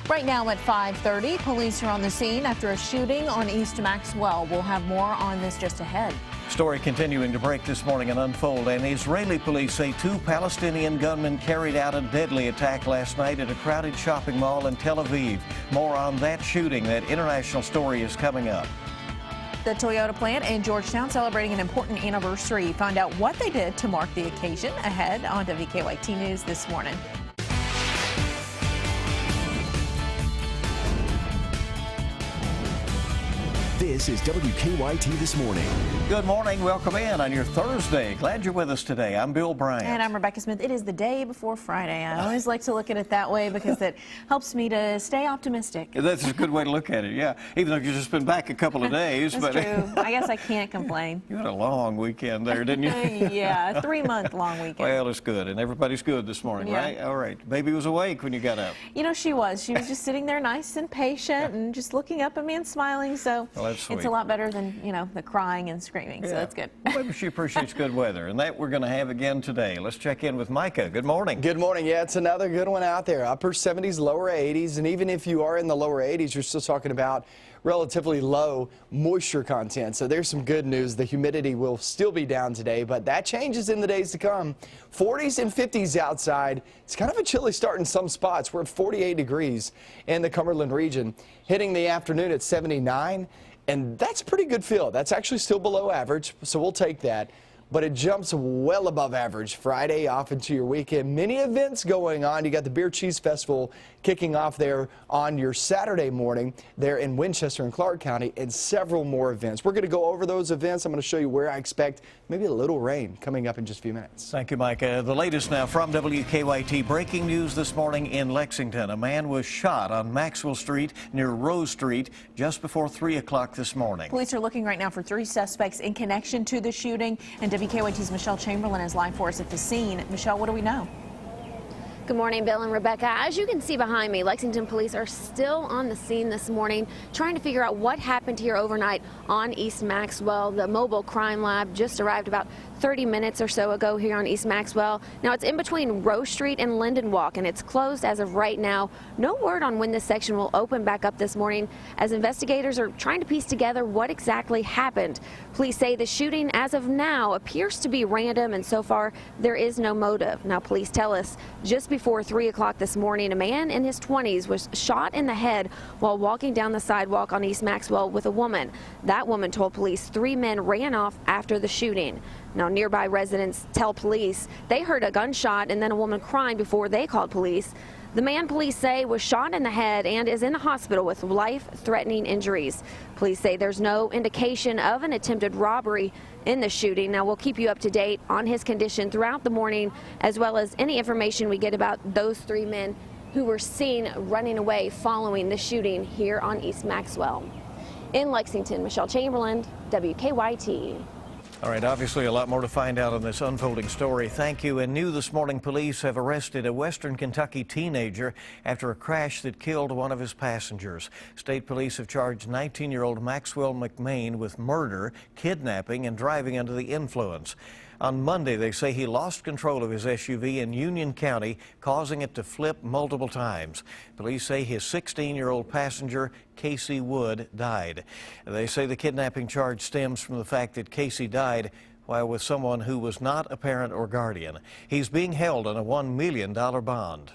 Right now at 5:30, police are on the scene after a shooting on East Maxwell. We'll have more on this just ahead. Story continuing to break this morning and unfold. And Israeli police say 2 Palestinian gunmen carried out a deadly attack last night at a crowded shopping mall in Tel Aviv. More on that shooting. That international story is coming up. The Toyota plant in Georgetown celebrating an important anniversary. Find out what they did to mark the occasion ahead on WKYT News this morning. This is WKYT This Morning. Good morning. Welcome in on your Thursday. Glad you're with us today. I'm Bill Bryant. And I'm Rebecca Smith. It is the day before Friday. I always like to look at it that way because it helps me to stay optimistic. That's a good way to look at it, yeah. Even though you've just been back a couple of days. That's true. I guess I can't complain. You had a long weekend there, didn't you? Yeah, a 3-month long weekend. Well, it's good. And everybody's good this morning, yeah. Right? All right. Baby was awake when you got up. You know, she was. She was just sitting there nice and patient and just looking up at me and smiling. So well, that's sweet. It's a lot better than, you know, the crying and screaming. Yeah. So that's good. Well, maybe she appreciates good weather, and that we're going to have again today. Let's check in with Micah. Good morning. Good morning. Yeah, it's another good one out there. Upper 70s, lower 80s, and even if you are in the lower 80s, you're still talking about relatively low moisture content. So there's some good news. The humidity will still be down today, but that changes in the days to come. 40s and 50s outside. It's kind of a chilly start in some spots. We're at 48 degrees in the Cumberland region, hitting the afternoon at 79. And that's a pretty good feel. That's actually still below average, so we'll take that. But it jumps well above average Friday off into your weekend. Many events going on. You got the Beer Cheese Festival kicking off there on your Saturday morning there in Winchester and Clark County, and several more events. We're going to go over those events. I'm going to show you where I expect maybe a little rain coming up in just a few minutes. Thank you, Micah. The latest now from WKYT. Breaking news this morning in Lexington. A man was shot on Maxwell Street near Rose Street just before 3 o'clock this morning. Police are looking right now for 3 suspects in connection to the shooting, and WKYT's Michelle Chamberlain is live for us at the scene. Michelle, what do we know? Good morning, Bill and Rebecca. As you can see behind me, Lexington police are still on the scene this morning trying to figure out what happened here overnight on East Maxwell. The mobile crime lab just arrived about 30 minutes or so ago here on East Maxwell. Now it's in between Rose Street and Linden Walk, and it's closed as of right now. No word on when this section will open back up this morning as investigators are trying to piece together what exactly happened. Police say the shooting as of now appears to be random, and so far there is no motive. Now police tell us just before 3 o'clock this morning, a man in his 20s was shot in the head while walking down the sidewalk on East Maxwell with a woman. That woman told police 3 men ran off after the shooting. Now, nearby residents tell police they heard a gunshot and then a woman crying before they called police. The man, police say, was shot in the head and is in the hospital with life-threatening injuries. Police say there's no indication of an attempted robbery in the shooting. Now, we'll keep you up to date on his condition throughout the morning, as well as any information we get about those 3 men who were seen running away following the shooting here on East Maxwell. In Lexington, Michelle Chamberlain, WKYT. All right, obviously a lot more to find out on this unfolding story. Thank you. And new this morning, police have arrested a Western Kentucky teenager after a crash that killed one of his passengers. State police have charged 19-year-old Maxwell McMain with murder, kidnapping, and driving under the influence. On Monday, they say he lost control of his SUV in Union County, causing it to flip multiple times. Police say his 16-year-old passenger, Casey Wood, died. They say the kidnapping charge stems from the fact that Casey died while with someone who was not a parent or guardian. He's being held on a $1 million bond.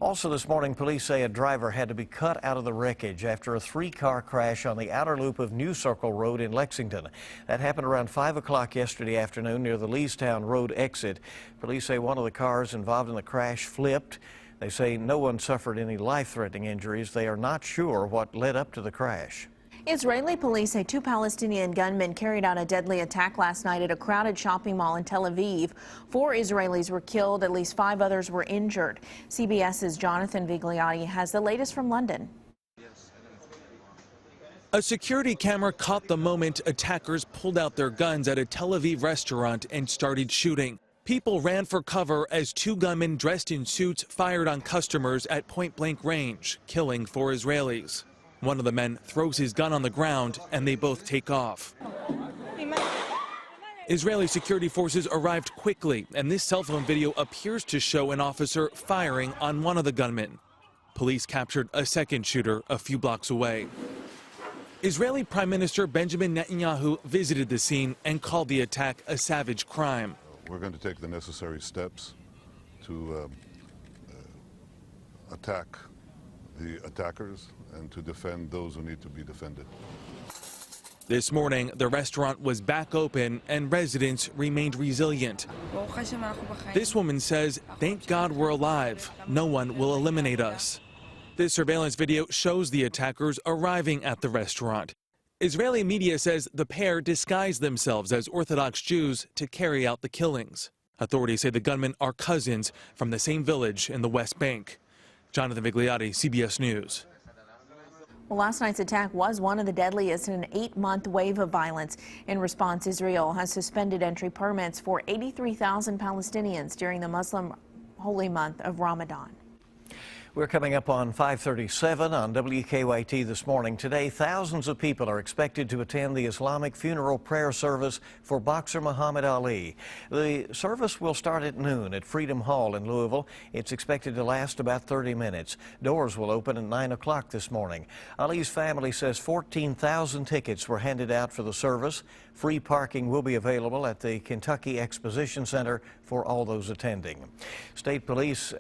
Also this morning, police say a driver had to be cut out of the wreckage after a 3-car crash on the outer loop of New Circle Road in Lexington. That happened around 5 o'clock yesterday afternoon near the Leestown Road exit. Police say one of the cars involved in the crash flipped. They say no one suffered any life-threatening injuries. They are not sure what led up to the crash. Israeli police say 2 Palestinian gunmen carried out a deadly attack last night at a crowded shopping mall in Tel Aviv. 4 Israelis were killed, at least 5 others were injured. CBS's Jonathan Vigliotti has the latest from London. A security camera caught the moment attackers pulled out their guns at a Tel Aviv restaurant and started shooting. People ran for cover as 2 gunmen dressed in suits fired on customers at point-blank range, killing 4 Israelis. One of the men throws his gun on the ground and they both take off. Israeli security forces arrived quickly, and this cell phone video appears to show an officer firing on one of the gunmen. Police captured a second shooter a few blocks away. Israeli Prime Minister Benjamin Netanyahu visited the scene and called the attack a savage crime. We're going to take the necessary steps to attack the attackers and to defend those who need to be defended. This morning, the restaurant was back open and residents remained resilient. This woman says, "Thank God we're alive. No one will eliminate us." This surveillance video shows the attackers arriving at the restaurant. Israeli media says the pair disguised themselves as Orthodox Jews to carry out the killings. Authorities say the gunmen are cousins from the same village in the West Bank. Jonathan Vigliotti, CBS News. Well, last night's attack was one of the deadliest in an 8-month wave of violence. In response, Israel has suspended entry permits for 83,000 Palestinians during the Muslim holy month of Ramadan. We're coming up on 5:37 on WKYT this morning. Today, thousands of people are expected to attend the Islamic funeral prayer service for boxer Muhammad Ali. The service will start at noon at Freedom Hall in Louisville. It's expected to last about 30 minutes. Doors will open at 9 o'clock this morning. Ali's family says 14,000 tickets were handed out for the service. Free parking will be available at the Kentucky Exposition Center for all those attending. State police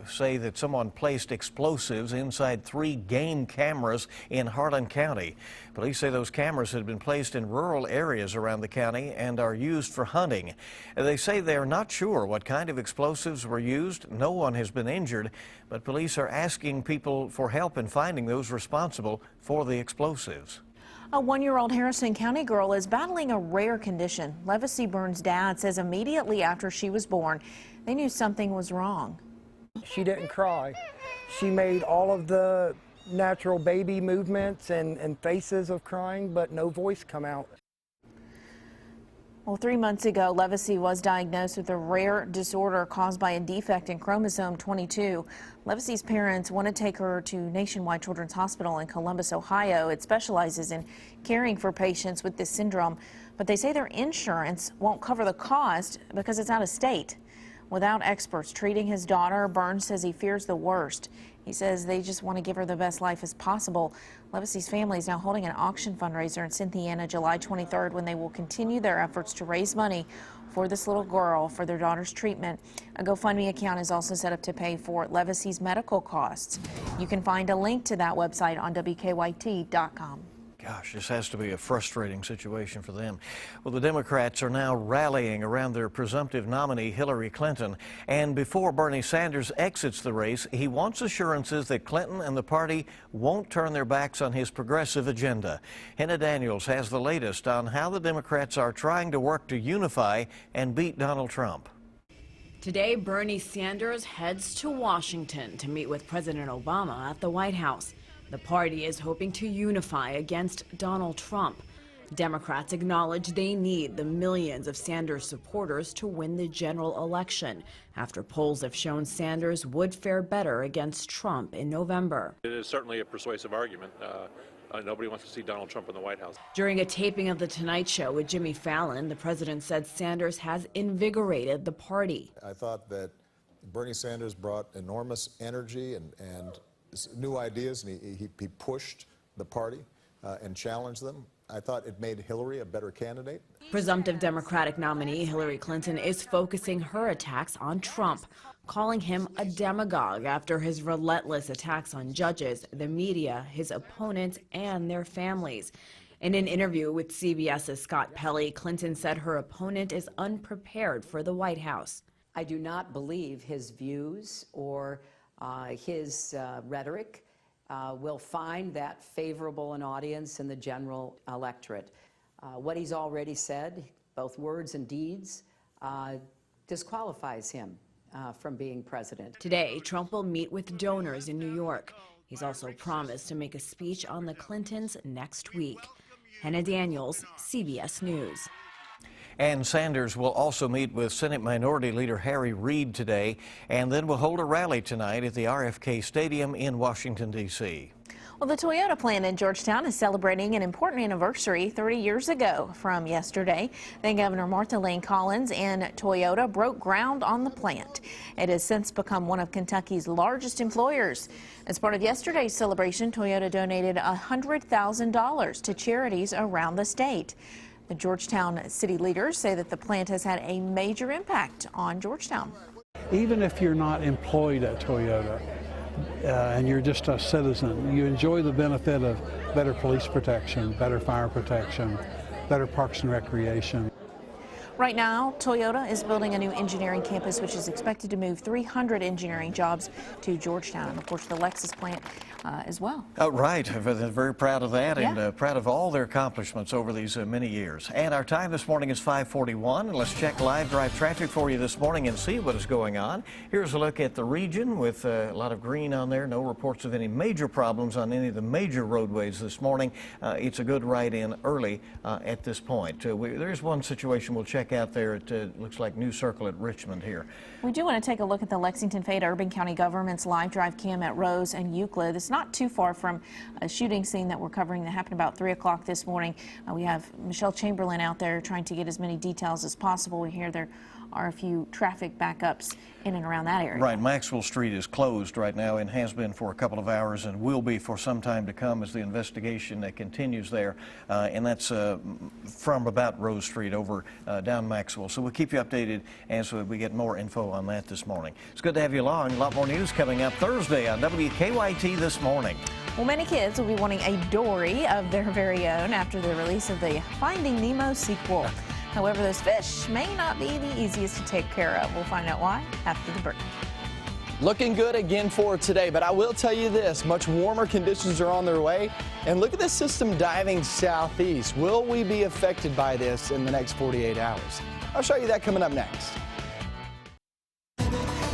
say that someone placed explosives inside 3 game cameras in Harlan County. Police say those cameras had been placed in rural areas around the county and are used for hunting. They say they are not sure what kind of explosives were used. No one has been injured, but police are asking people for help in finding those responsible for the explosives. A 1-year-old Harrison County girl is battling a rare condition. Levacy Burns' dad says immediately after she was born, they knew something was wrong. She didn't cry. She made all of the natural baby movements and faces of crying, but no voice come out. Well, 3 months ago, Levacy was diagnosed with a rare disorder caused by a defect in chromosome 22. Levacy's parents want to take her to Nationwide Children's Hospital in Columbus, Ohio. It specializes in caring for patients with this syndrome, but they say their insurance won't cover the cost because it's out of state. Without experts treating his daughter, Burns says he fears the worst. He says they just want to give her the best life as possible. Levacy's family is now holding an auction fundraiser in Cynthiana July 23rd when they will continue their efforts to raise money for this little girl for their daughter's treatment. A GoFundMe account is also set up to pay for Levacy's medical costs. You can find a link to that website on WKYT.com. Gosh, this has to be a frustrating situation for them. Well, the Democrats are now rallying around their presumptive nominee, Hillary Clinton. And before Bernie Sanders exits the race, he wants assurances that Clinton and the party won't turn their backs on his progressive agenda. Henna Daniels has the latest on how the Democrats are trying to work to unify and beat Donald Trump. Today, Bernie Sanders heads to Washington to meet with President Obama at the White House. The party is hoping to unify against Donald Trump. Democrats acknowledge they need the millions of Sanders supporters to win the general election, after polls have shown Sanders would fare better against Trump in November. It is certainly a persuasive argument. Nobody wants to see Donald Trump in the White House. During a taping of The Tonight Show with Jimmy Fallon, the president said Sanders has invigorated the party. I thought that Bernie Sanders brought enormous energy and new ideas, and he pushed the party and challenged them. I thought it made Hillary a better candidate. Presumptive Democratic nominee Hillary Clinton is focusing her attacks on Trump, calling him a demagogue after his relentless attacks on judges, the media, his opponents, and their families. In an interview with CBS's Scott Pelley, Clinton said her opponent is unprepared for the White House. I do not believe his views or his rhetoric will find that favorable an audience in the general electorate. What he's already said, both words and deeds, disqualifies him from being president. Today, Trump will meet with donors in New York. He's also promised to make a speech on the Clintons next week. Henna Daniels, CBS News. And Sanders will also meet with Senate Minority Leader Harry Reid today, and then will hold a rally tonight at the RFK Stadium in Washington, D.C. Well, the Toyota plant in Georgetown is celebrating an important anniversary 30 years ago from yesterday. Then Governor Martha Lane Collins and Toyota broke ground on the plant. It has since become one of Kentucky's largest employers. As part of yesterday's celebration, Toyota donated $100,000 to charities around the state. The Georgetown city leaders say that the plant has had a major impact on Georgetown. Even if you're not employed at Toyota and you're just a citizen, you enjoy the benefit of better police protection, better fire protection, better parks and recreation. Right now, Toyota is building a new engineering campus, which is expected to move 300 engineering jobs to Georgetown, and of course the Lexus plant as well. Oh, right. Very proud of that, and proud of all their accomplishments over these many years. And our time this morning is 5:41. Let's check live drive traffic for you this morning and see what is going on. Here's a look at the region with a lot of green on there. No reports of any major problems on any of the major roadways this morning. It's a good ride in early at this point. There's one situation we'll check out there. It looks like New Circle at Richmond here. We do want to take a look at the Lexington Fayette Urban County Government's live drive cam at Rose and Euclid. It's not too far from a shooting scene that we're covering that happened about 3 o'clock this morning. We have Michelle Chamberlain out there trying to get as many details as possible. We hear there are a few traffic backups in and around that area. Right, Maxwell Street is closed right now and has been for a couple of hours and will be for some time to come as the investigation continues there. And that's from about Rose Street over down Maxwell. So we'll keep you updated as we get more info on that this morning. It's good to have you along. A lot more news coming up Thursday on WKYT This Morning. Well, many kids will be wanting a Dory of their very own after the release of the Finding Nemo sequel. However, those fish may not be the easiest to take care of. We'll find out why after the break. Looking good again for today, but I will tell you this, much warmer conditions are on their way. And look at this system diving southeast. Will we be affected by this in the next 48 hours? I'll show you that coming up next.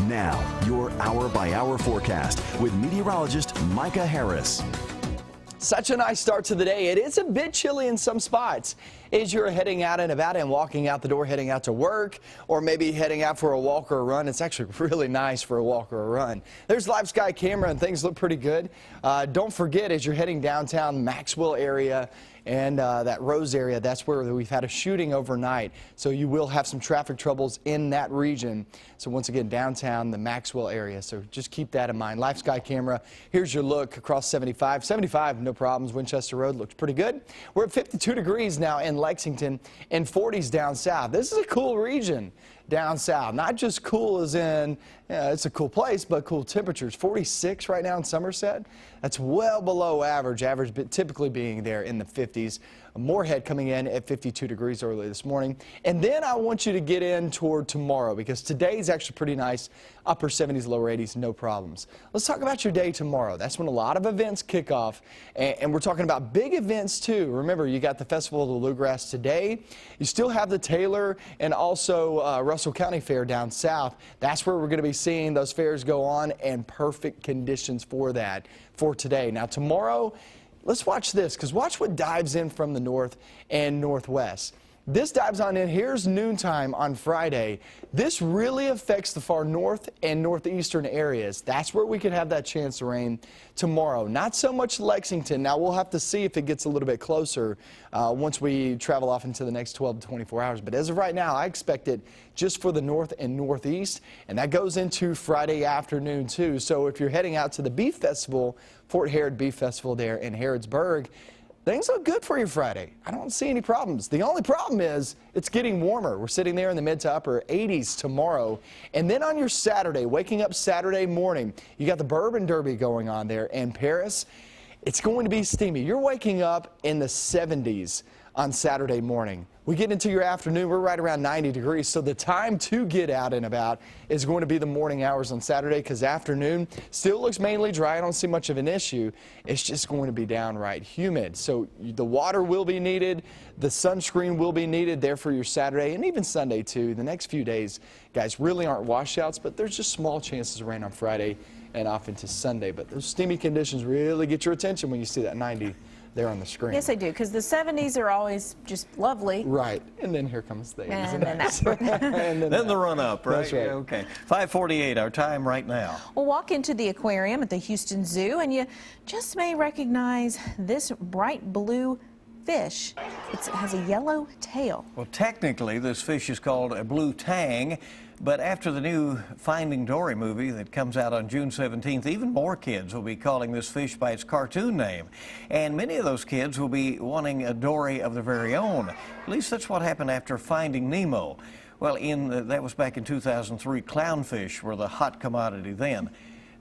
Now, your hour-by-hour forecast with meteorologist Micah Harris. Such a nice start to the day. It is a bit chilly in some spots as you're heading out and about and walking out the door, heading out to work, or maybe heading out for a walk or a run. It's actually really nice for a walk or a run. There's live sky camera and things look pretty good. Don't forget, as you're heading downtown Maxwell area and that Rose area, that's where we've had a shooting overnight. So you will have some traffic troubles in that region. So once again, downtown, the Maxwell area. So just keep that in mind. Live sky camera. Here's your look across 75. 75, no problems. Winchester Road looks pretty good. We're at 52 degrees now in Lexington and 40s down south. This is a cool region down south. Not just cool as in, it's a cool place, but cool temperatures. 46 right now in Somerset. That's well below average typically being there in the 50s. Moorhead coming in at 52 degrees early this morning. And then I want you to get in toward tomorrow because today is actually pretty nice. Upper 70s, lower 80s, no problems. Let's talk about your day tomorrow. That's when a lot of events kick off. And we're talking about big events too. Remember, you got the Festival of the Bluegrass today. You still have the Taylor and also Russell County Fair down south. That's where we're going to be seeing those fairs go on and perfect conditions for that for today. Now tomorrow, let's watch this, because watch what dives in from the north and northwest. This dives on in. Here's noontime on Friday. This really affects the far north and northeastern areas. That's where we could have that chance of rain tomorrow. Not so much Lexington. Now we'll have to see if it gets a little bit closer once we travel off into the next 12 to 24 hours. But as of right now, I expect it just for the north and northeast, and that goes into Friday afternoon too. So if you're heading out to the Beef Festival, Fort Herod Beef Festival there in Harrodsburg, things look good for you Friday. I don't see any problems. The only problem is it's getting warmer. We're sitting there in the mid to upper 80s tomorrow. And then on your Saturday, waking up Saturday morning, you got the Bourbon Derby going on there in Paris. It's going to be steamy. You're waking up in the 70s on Saturday morning. We get into your afternoon, we're right around 90 degrees, so the time to get out and about is going to be the morning hours on Saturday, because afternoon still looks mainly dry. I don't see much of an issue. It's just going to be downright humid. So the water will be needed, the sunscreen will be needed there for your Saturday and even Sunday too. The next few days, guys, really aren't washouts, but there's just small chances of rain on Friday and off into Sunday. But those steamy conditions really get your attention when you see that 90 there on the screen. Yes, I do, because the 70s are always just lovely. Right, and then here comes the 80s And then next. And then the run-up, right? That's right. Okay. 5:48, our time right now. We'll walk into the aquarium at the Houston Zoo, and you just may recognize this bright blue fish. It has a yellow tail. Well, technically, this fish is called a blue tang, but after the new Finding Dory movie that comes out on June 17th, even more kids will be calling this fish by its cartoon name. And many of those kids will be wanting a Dory of their very own. At least that's what happened after Finding Nemo. Well, that was back in 2003. Clownfish were the hot commodity then.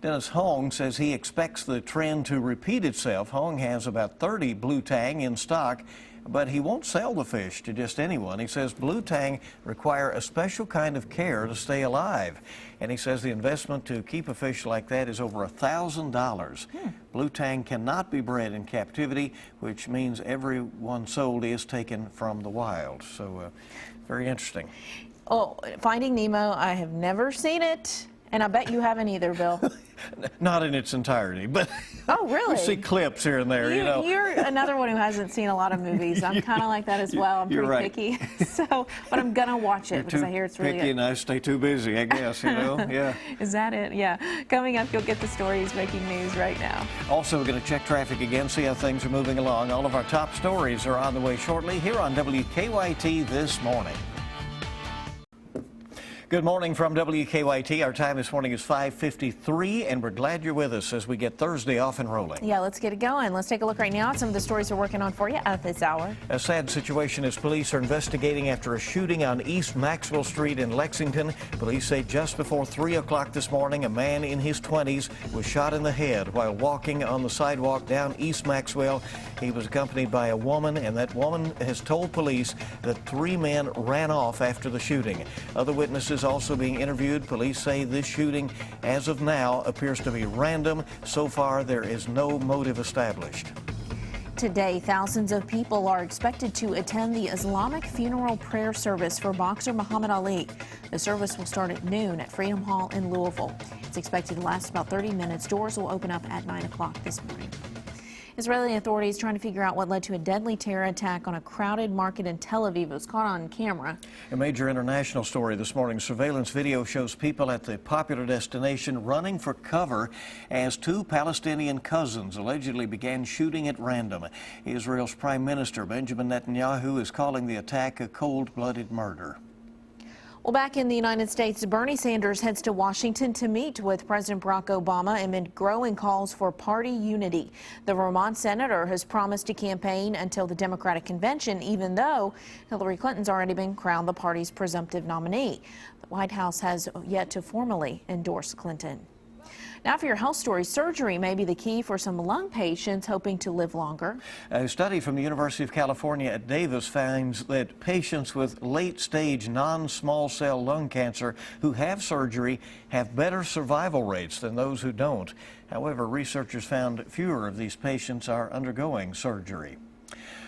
Dennis Hong says he expects the trend to repeat itself. Hong has about 30 blue tang in stock, but he won't sell the fish to just anyone. He says blue tang require a special kind of care to stay alive. And he says the investment to keep a fish like that is over $1,000. Blue tang cannot be bred in captivity, which means every one sold is taken from the wild. So very interesting. Oh, Finding Nemo, I have never seen it, and I bet you haven't either, Bill. Not in its entirety, but oh, really? we see clips here and there, you know. You're another one who hasn't seen a lot of movies. I'm kind of like that as well. I'm You're pretty right. picky. So, but I'm going to watch it You're because too I hear it's really picky good. and I stay too busy, I guess, you know. Yeah. Is that it? Yeah. Coming up, you'll get the stories making news right now. Also, we're going to check traffic again, see how things are moving along. All of our top stories are on the way shortly here on WKYT This Morning. Good morning from WKYT. Our time this morning is 5:53, and we're glad you're with us as we get Thursday off and rolling. Yeah, let's get it going. Let's take a look right now at some of the stories we're working on for you at this hour. A sad situation as police are investigating after a shooting on East Maxwell Street in Lexington. Police say just before 3 o'clock this morning, a man in his 20s was shot in the head while walking on the sidewalk down East Maxwell. He was accompanied by a woman, and that woman has told police that 3 men ran off after the shooting. Other witnesses also being interviewed. Police say this shooting, as of now, appears to be random. So far, there is no motive established. Today, thousands of people are expected to attend the Islamic funeral prayer service for boxer Muhammad Ali. The service will start at noon at Freedom Hall in Louisville. It's expected to last about 30 minutes. Doors will open up at 9 o'clock this morning. Israeli authorities trying to figure out what led to a deadly terror attack on a crowded market in Tel Aviv. It was caught on camera. A major international story this morning. Surveillance video shows people at the popular destination running for cover as 2 Palestinian cousins allegedly began shooting at random. Israel's Prime Minister Benjamin Netanyahu is calling the attack a cold-blooded murder. Well, back in the United States, Bernie Sanders heads to Washington to meet with President Barack Obama amid growing calls for party unity. The Vermont senator has promised to campaign until the Democratic convention, even though Hillary Clinton's already been crowned the party's presumptive nominee. The White House has yet to formally endorse Clinton. Now for your health story, surgery may be the key for some lung patients hoping to live longer. A study from the University of California at Davis finds that patients with late-stage non-small cell lung cancer who have surgery have better survival rates than those who don't. However, researchers found fewer of these patients are undergoing surgery.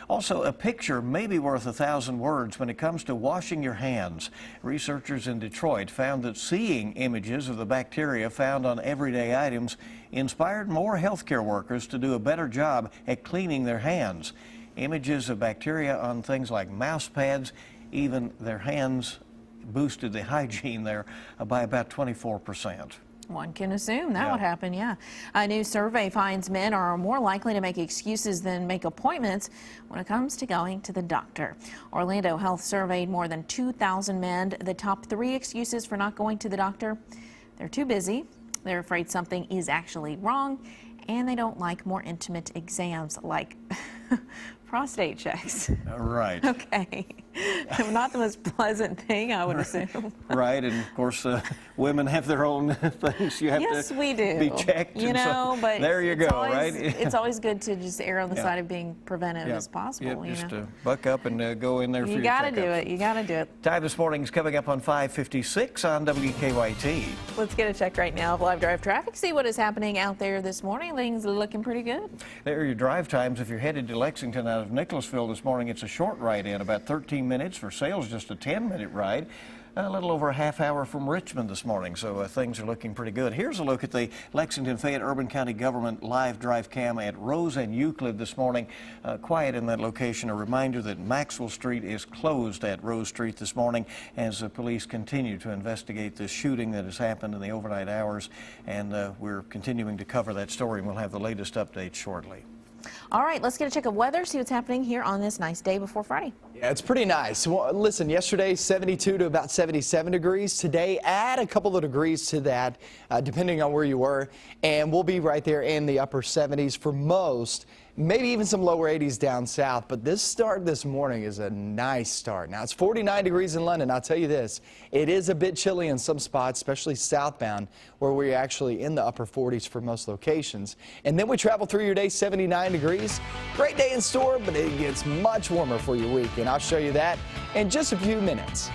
Also, a picture may be worth 1,000 words when it comes to washing your hands. Researchers in Detroit found that seeing images of the bacteria found on everyday items inspired more healthcare workers to do a better job at cleaning their hands. Images of bacteria on things like mouse pads, even their hands, boosted the hygiene there by about 24%. One can assume that would happen, yeah. A new survey finds men are more likely to make excuses than make appointments when it comes to going to the doctor. Orlando Health surveyed more than 2,000 men. The top 3 excuses for not going to the doctor: they're too busy, they're afraid something is actually wrong, and they don't like more intimate exams like prostate checks. Right. Okay. Not the most pleasant thing, I would assume. Right, and of course, women have their own things you have to we do. be checked. You know, so but there you go, right? It's always good to just err on the side of being preventive as possible. Just you know? buck up and go in there for You your gotta checkups. do it. You gotta do it. Time this morning is coming up on 5:56 on WKYT. Let's get a check right now of live drive traffic. See what is happening out there this morning. Things are looking pretty good. There are your drive times. If you're headed to Lexington out of Nicholasville this morning, it's a short ride in, about 13 minutes. For Sales, just a 10-minute ride. a little over a half hour from Richmond this morning, so things are looking pretty good. Here's a look at the Lexington-Fayette Urban County Government live drive cam at Rose and Euclid this morning. Quiet in that location. A reminder that Maxwell Street is closed at Rose Street this morning as the police continue to investigate this shooting that has happened in the overnight hours, and we're continuing to cover that story, and we'll have the latest updates shortly. All right, let's get a check of weather, see what's happening here on this nice day before Friday. Yeah, it's pretty nice. Well, listen, yesterday 72 to about 77 degrees. Today, add a couple of degrees to that, depending on where you were, and we'll be right there in the upper 70s for most. Maybe even some lower 80s down south, but this start this morning is a nice start. Now, it's 49 degrees in London. I'll tell you this, it is a bit chilly in some spots, especially southbound, where we're actually in the upper 40s for most locations. And then we travel through your day, 79 degrees. Great day in store, but it gets much warmer for your week, and I'll show you that in just a few minutes.